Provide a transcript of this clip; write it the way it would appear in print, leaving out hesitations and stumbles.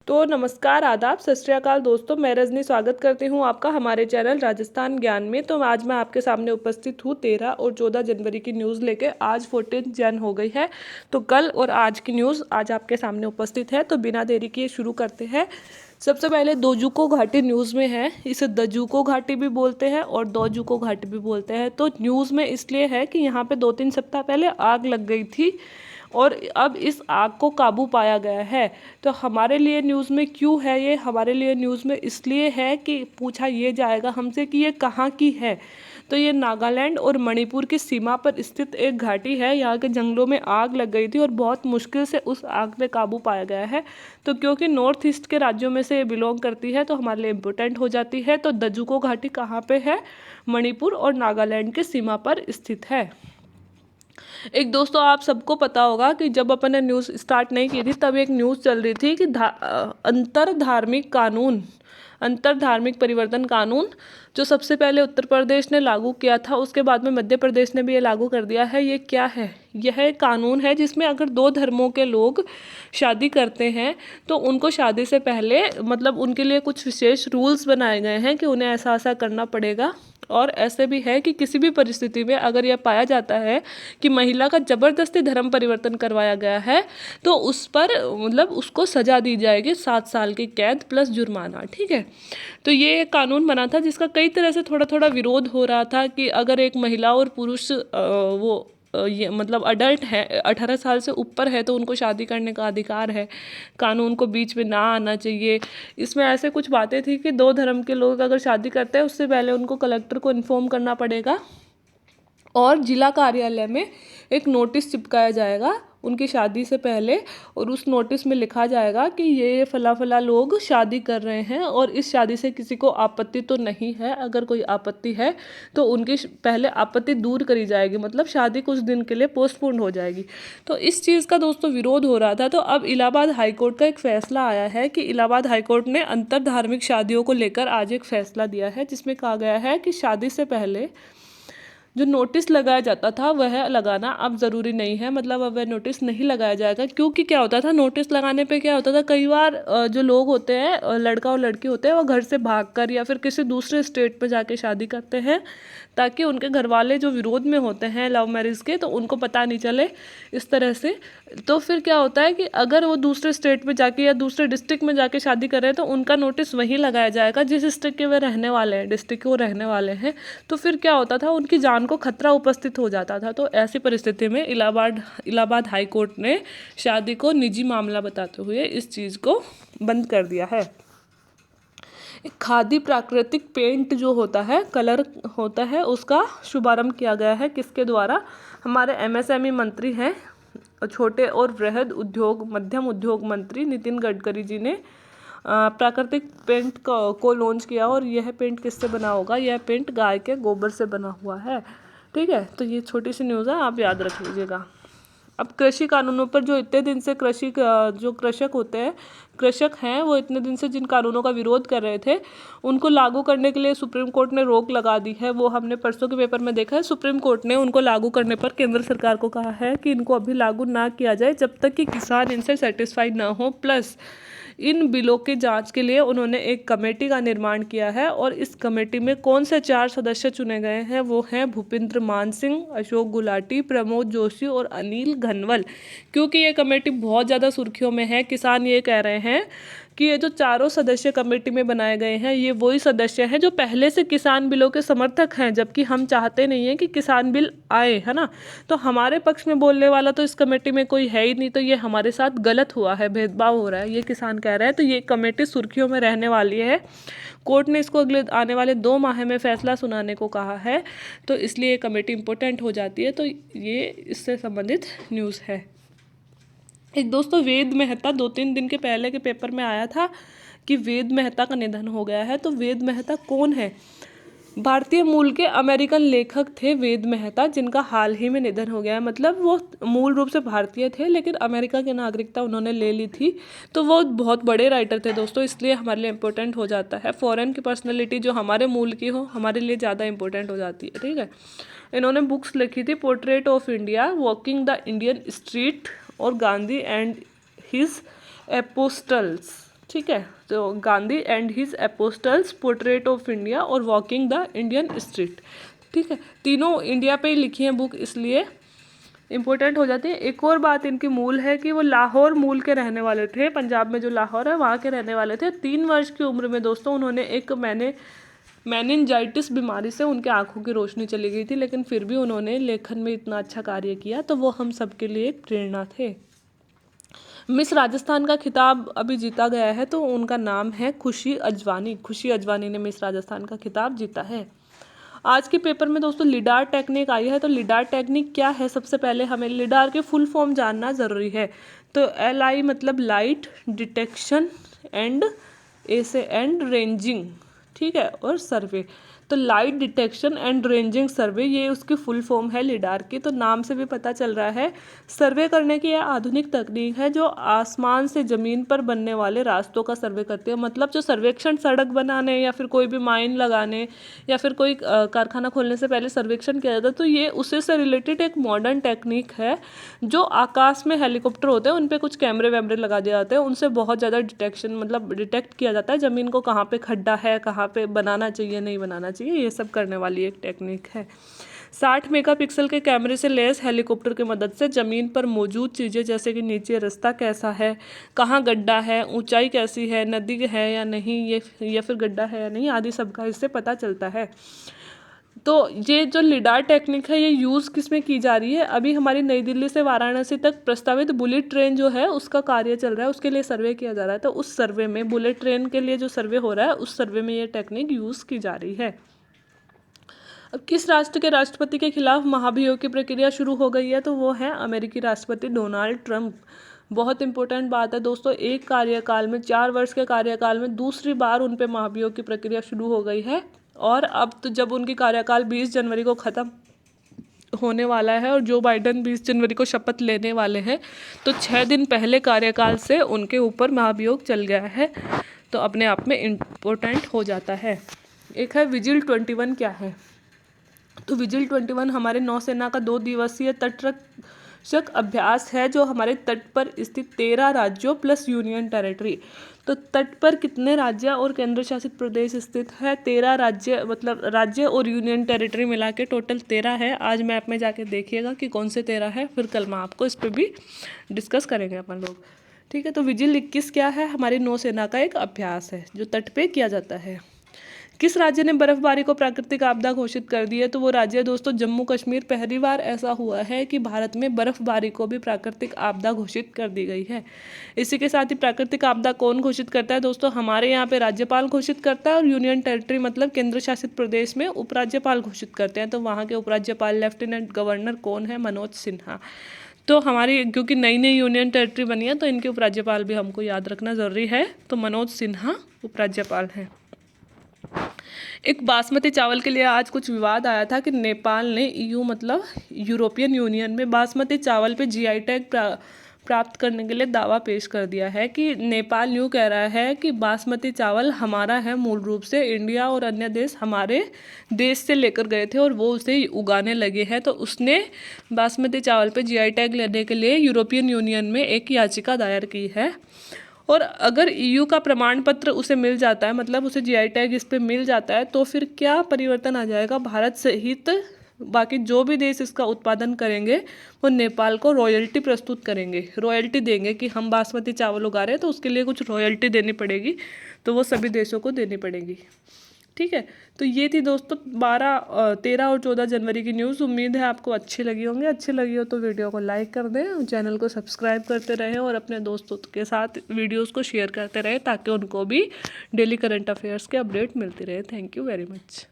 तो नमस्कार, आदाब, सत श्री अकाल दोस्तों। मैं रजनी स्वागत करती हूँ आपका हमारे चैनल राजस्थान ज्ञान में। तो आज मैं आपके सामने उपस्थित हूँ 13 और 14 जनवरी की न्यूज़ लेके। आज 14 जन हो गई है, तो कल और आज की न्यूज़ आज आपके सामने उपस्थित है। तो बिना देरी किए शुरू करते हैं। सबसे पहले दोजुको घाटी न्यूज़ में है। इसे दजुको घाटी भी बोलते हैं और दोजुको घाटी भी बोलते हैं। तो न्यूज़ में इसलिए है कि यहाँ पे 2-3 सप्ताह पहले आग लग गई थी और अब इस आग को काबू पाया गया है। तो हमारे लिए न्यूज़ में क्यों है ये? हमारे लिए न्यूज़ में इसलिए है कि पूछा ये जाएगा हमसे कि ये कहाँ की है। तो ये नागालैंड और मणिपुर की सीमा पर स्थित एक घाटी है। यहाँ के जंगलों में आग लग गई थी और बहुत मुश्किल से उस आग पे काबू पाया गया है। तो क्योंकि नॉर्थ ईस्ट के राज्यों में से ये बिलोंग करती है तो हमारे लिए इम्पोर्टेंट हो जाती है। तो दजुको घाटी कहाँ पे है? मणिपुर और नागालैंड की सीमा पर स्थित है। एक दोस्तों, आप सबको पता होगा कि जब अपन ने न्यूज़ स्टार्ट नहीं की थी तब एक न्यूज़ चल रही थी कि अंतर धार्मिक परिवर्तन कानून जो सबसे पहले उत्तर प्रदेश ने लागू किया था, उसके बाद में मध्य प्रदेश ने भी ये लागू कर दिया है। ये क्या है? यह एक कानून है जिसमें अगर दो धर्मों के लोग शादी करते हैं तो उनको शादी से पहले मतलब उनके लिए कुछ विशेष रूल्स बनाए गए हैं कि उन्हें ऐसा ऐसा करना पड़ेगा। और ऐसे भी है कि किसी भी परिस्थिति में अगर यह पाया जाता है कि महिला का जबरदस्ती धर्म परिवर्तन करवाया गया है तो उस पर मतलब उसको सजा दी जाएगी 7 साल की कैद प्लस जुर्माना। ठीक है। तो ये एक कानून बना था जिसका कई तरह से थोड़ा थोड़ा विरोध हो रहा था कि अगर एक महिला और पुरुष ये मतलब अडल्ट है, 18 साल से ऊपर है, तो उनको शादी करने का अधिकार है, कानून को बीच में ना आना चाहिए। इसमें ऐसे कुछ बातें थी कि दो धर्म के लोग अगर शादी करते हैं उससे पहले उनको कलेक्टर को इन्फॉर्म करना पड़ेगा और जिला कार्यालय में एक नोटिस चिपकाया जाएगा उनकी शादी से पहले। और उस नोटिस में लिखा जाएगा कि ये फला फला लोग शादी कर रहे हैं और इस शादी से किसी को आपत्ति तो नहीं है। अगर कोई आपत्ति है तो उनकी पहले आपत्ति दूर करी जाएगी, मतलब शादी कुछ दिन के लिए पोस्टपोन हो जाएगी। तो इस चीज़ का दोस्तों विरोध हो रहा था। तो अब इलाहाबाद हाईकोर्ट का एक फैसला आया है कि इलाहाबाद हाईकोर्ट ने अंतर धार्मिक शादियों को लेकर आज एक फैसला दिया है जिसमें कहा गया है कि शादी से पहले जो नोटिस लगाया जाता था वह लगाना अब ज़रूरी नहीं है। मतलब अब वह नोटिस नहीं लगाया जाएगा, क्योंकि क्या होता था नोटिस लगाने पे क्या होता था, कई बार जो लोग होते हैं, लड़का और लड़की होते हैं, वो घर से भागकर या फिर किसी दूसरे स्टेट पे जाके शादी करते हैं ताकि उनके घर वाले जो विरोध में होते हैं लव मैरिज के तो उनको पता नहीं चले इस तरह से। तो फिर क्या होता है कि अगर वो दूसरे स्टेट में जाके या दूसरे डिस्ट्रिक्ट में जाके शादी कर रहे हैं तो उनका नोटिस वहीं लगाया जाएगा जिस डिस्ट्रिक्ट के वे रहने वाले हैं, डिस्ट्रिक्ट के वो रहने वाले हैं। तो फिर क्या होता था, उनकी जान को खतरा उपस्थित हो जाता था। तो ऐसी परिस्थिति में इलाहाबाद हाई कोर्ट ने शादी को निजी मामला बताते हुए इस चीज़ को बंद कर दिया है। एक खादी प्राकृतिक पेंट जो होता है, कलर होता है, उसका शुभारंभ किया गया है। किसके द्वारा? हमारे एमएसएमई मंत्री हैं, छोटे और बृहद उद्योग मध्यम उद्योग मंत्री नितिन गडकरी जी ने प्राकृतिक पेंट को लॉन्च किया। और यह पेंट किससे बना होगा? यह पेंट गाय के गोबर से बना हुआ है। ठीक है। तो ये छोटी सी न्यूज़ है, आप याद रख लीजिएगा। अब कृषि कानूनों पर जो इतने दिन से जो कृषक हैं वो इतने दिन से जिन कानूनों का विरोध कर रहे थे उनको लागू करने के लिए सुप्रीम कोर्ट ने रोक लगा दी है। वो हमने परसों के पेपर में देखा है। सुप्रीम कोर्ट ने उनको लागू करने पर केंद्र सरकार को कहा है कि इनको अभी लागू ना किया जाए जब तक कि किसान इनसे सेटिस्फाइड ना हो। प्लस इन बिलों की जांच के लिए उन्होंने एक कमेटी का निर्माण किया है और इस कमेटी में कौन से 4 सदस्य चुने गए हैं? वो हैं भूपेंद्र मान सिंह, अशोक गुलाटी, प्रमोद जोशी और अनिल घनवल। क्योंकि ये कमेटी बहुत ज़्यादा सुर्खियों में है, किसान ये कह रहे हैं कि ये जो चारों सदस्य कमेटी में बनाए गए हैं ये वही सदस्य हैं जो पहले से किसान बिलों के समर्थक हैं, जबकि हम चाहते नहीं हैं कि किसान बिल आए, है ना। तो हमारे पक्ष में बोलने वाला तो इस कमेटी में कोई है ही नहीं। तो ये हमारे साथ गलत हुआ है, भेदभाव हो रहा है, ये किसान कह रहे हैं। तो ये कमेटी सुर्खियों में रहने वाली है। कोर्ट ने इसको अगले आने वाले 2 माह में फैसला सुनाने को कहा है, तो इसलिए ये कमेटी इंपॉर्टेंट हो जाती है। तो ये इससे संबंधित न्यूज़ है। एक दोस्तों, वेद मेहता 2-3 दिन के पहले के पेपर में आया था कि वेद मेहता का निधन हो गया है। तो वेद मेहता कौन है? भारतीय मूल के अमेरिकन लेखक थे वेद मेहता, जिनका हाल ही में निधन हो गया है। मतलब वो मूल रूप से भारतीय थे लेकिन अमेरिका की नागरिकता उन्होंने ले ली थी। तो वो बहुत बड़े राइटर थे दोस्तों, इसलिए हमारे लिए इम्पोर्टेंट हो जाता है। फॉरेन की पर्सनैलिटी जो हमारे मूल की हो हमारे लिए ज़्यादा इंपॉर्टेंट हो जाती है। ठीक है। इन्होंने बुक्स लिखी थी, portrait of India, walking the Indian street और गांधी एंड हिज एपोस्टल्स। ठीक है। तो Gandhi and his apostles, portrait of India और वॉकिंग द इंडियन स्ट्रीट। ठीक है, तीनों इंडिया पे ही लिखी हैं बुक, इसलिए इम्पोर्टेंट हो जाती है। एक और बात इनकी मूल है कि वो लाहौर मूल के रहने वाले थे, पंजाब में जो लाहौर है वहाँ के रहने वाले थे। 3 वर्ष की उम्र में दोस्तों उन्होंने एक मेनिनजाइटिस बीमारी से उनके आंखों की रोशनी चली गई थी, लेकिन फिर भी उन्होंने लेखन में इतना अच्छा कार्य किया, तो वो हम सबके लिए एक प्रेरणा थे। मिस राजस्थान का खिताब अभी जीता गया है, तो उनका नाम है खुशी अजवानी। खुशी अजवानी ने मिस राजस्थान का खिताब जीता है। आज के पेपर में दोस्तों लिडार टेक्निक आई है, तो लिडार टेक्निक क्या है, सबसे पहले हमें लिडार के फुल फॉर्म जानना ज़रूरी है। तो LI मतलब लाइट डिटेक्शन एंड रेंजिंग, ठीक है, और सर्वे। तो लाइट डिटेक्शन एंड रेंजिंग सर्वे, ये उसकी फुल फॉर्म है लिडार की। तो नाम से भी पता चल रहा है सर्वे करने की यह आधुनिक तकनीक है जो आसमान से ज़मीन पर बनने वाले रास्तों का सर्वे करती है। मतलब जो सर्वेक्षण सड़क बनाने या फिर कोई भी माइन लगाने या फिर कोई कारखाना खोलने से पहले सर्वेक्षण किया जाता है, तो ये उसी से रिलेटेड एक मॉडर्न टेक्निक है। जो आकाश में हेलीकॉप्टर होते हैं उन पर कुछ कैमरे वैमरे लगा दिए जाते हैं, उनसे बहुत ज़्यादा डिटेक्शन मतलब डिटेक्ट किया जाता है ज़मीन को, कहाँ पे खड्डा है, कहाँ पे बनाना चाहिए नहीं बनाना चाहिए, ये सब करने वाली एक टेक्निक है। 60 मेगापिक्सल के कैमरे से लैस हेलीकॉप्टर की मदद से ज़मीन पर मौजूद चीज़ें जैसे कि नीचे रास्ता कैसा है, कहाँ गड्ढा है, ऊंचाई कैसी है, नदी है या नहीं, ये या फिर गड्ढा है या नहीं, आदि सब का इससे पता चलता है। तो ये जो लिडार टेक्निक है ये यूज़ किस में की जा रही है, अभी हमारी नई दिल्ली से वाराणसी तक प्रस्तावित बुलेट ट्रेन जो है उसका कार्य चल रहा है, उसके लिए सर्वे किया जा रहा है। तो उस सर्वे में बुलेट ट्रेन के लिए जो सर्वे हो रहा है उस सर्वे में ये टेक्निक यूज़ की जा रही है। अब किस राष्ट्र के राष्ट्रपति के खिलाफ महाभियोग की प्रक्रिया शुरू हो गई है, तो वो है अमेरिकी राष्ट्रपति डोनाल्ड ट्रंप। बहुत इंपॉर्टेंट बात है दोस्तों, एक कार्यकाल में 4 वर्ष के कार्यकाल में दूसरी बार उन पे महाभियोग की प्रक्रिया शुरू हो गई है। और अब तो जब उनकी कार्यकाल 20 जनवरी को ख़त्म होने वाला है और जो बाइडन 20 जनवरी को शपथ लेने वाले हैं, तो 6 दिन पहले कार्यकाल से उनके ऊपर महाभियोग चल गया है, तो अपने आप में इम्पोर्टेंट हो जाता है। एक है विजिल 21 क्या है, तो विजिल 21 हमारे नौसेना का 2 दिवसीय तटरक्षक अभ्यास है जो हमारे तट पर स्थित 13 राज्यों प्लस यूनियन टेरिटरी। तो तट पर कितने राज्य और केंद्र शासित प्रदेश स्थित है, 13 राज्य, मतलब राज्य और यूनियन टेरिटरी मिला के टोटल 13 है। आज मैप में जाके देखिएगा कि कौन से 13 है, फिर कल मैं आपको इस पर भी डिस्कस करेंगे अपन लोग। ठीक है, तो विजिल 21 क्या है, हमारी नौसेना का एक अभ्यास है जो तट पे किया जाता है। किस राज्य ने बर्फबारी को प्राकृतिक आपदा घोषित कर दी है, तो वो राज्य दोस्तों जम्मू कश्मीर। पहली बार ऐसा हुआ है कि भारत में बर्फबारी को भी प्राकृतिक आपदा घोषित कर दी गई है। इसी के साथ ही प्राकृतिक आपदा कौन घोषित करता है दोस्तों, हमारे यहाँ पे राज्यपाल घोषित करता है और यूनियन टेरिटरी मतलब केंद्र शासित प्रदेश में उपराज्यपाल घोषित करते हैं। तो वहाँ के उपराज्यपाल लेफ्टिनेंट गवर्नर कौन है, मनोज सिन्हा। तो हमारी क्योंकि नई नई यूनियन टेरिटरी बनी है तो इनके उपराज्यपाल भी हमको याद रखना ज़रूरी है, तो मनोज सिन्हा उपराज्यपाल हैं। एक बासमती चावल के लिए आज कुछ विवाद आया था कि नेपाल ने EU मतलब यूरोपियन यूनियन में बासमती चावल पे GI टैग प्राप्त करने के लिए दावा पेश कर दिया है कि नेपाल यूँ कह रहा है कि बासमती चावल हमारा है, मूल रूप से इंडिया और अन्य देश हमारे देश से लेकर गए थे और वो उसे उगाने लगे हैं। तो उसने बासमती चावल पे GI टैग लेने के लिए यूरोपियन यूनियन में एक याचिका दायर की है। और अगर EU का प्रमाण पत्र उसे मिल जाता है, मतलब उसे GI टैग इस पे मिल जाता है, तो फिर क्या परिवर्तन आ जाएगा, भारत सहित बाकी जो भी देश इसका उत्पादन करेंगे वो नेपाल को रॉयल्टी प्रस्तुत करेंगे, रॉयल्टी देंगे कि हम बासमती चावल उगा रहे हैं तो उसके लिए कुछ रॉयल्टी देनी पड़ेगी, तो वो सभी देशों को देनी पड़ेगी। ठीक है, तो ये थी दोस्तों 13 और 14 जनवरी की न्यूज़। उम्मीद है आपको अच्छी लगी होंगी, अच्छी लगी हो तो वीडियो को लाइक कर दें, चैनल को सब्सक्राइब करते रहें और अपने दोस्तों के साथ वीडियोस को शेयर करते रहें ताकि उनको भी डेली करंट अफेयर्स के अपडेट मिलती रहे। Thank you very much.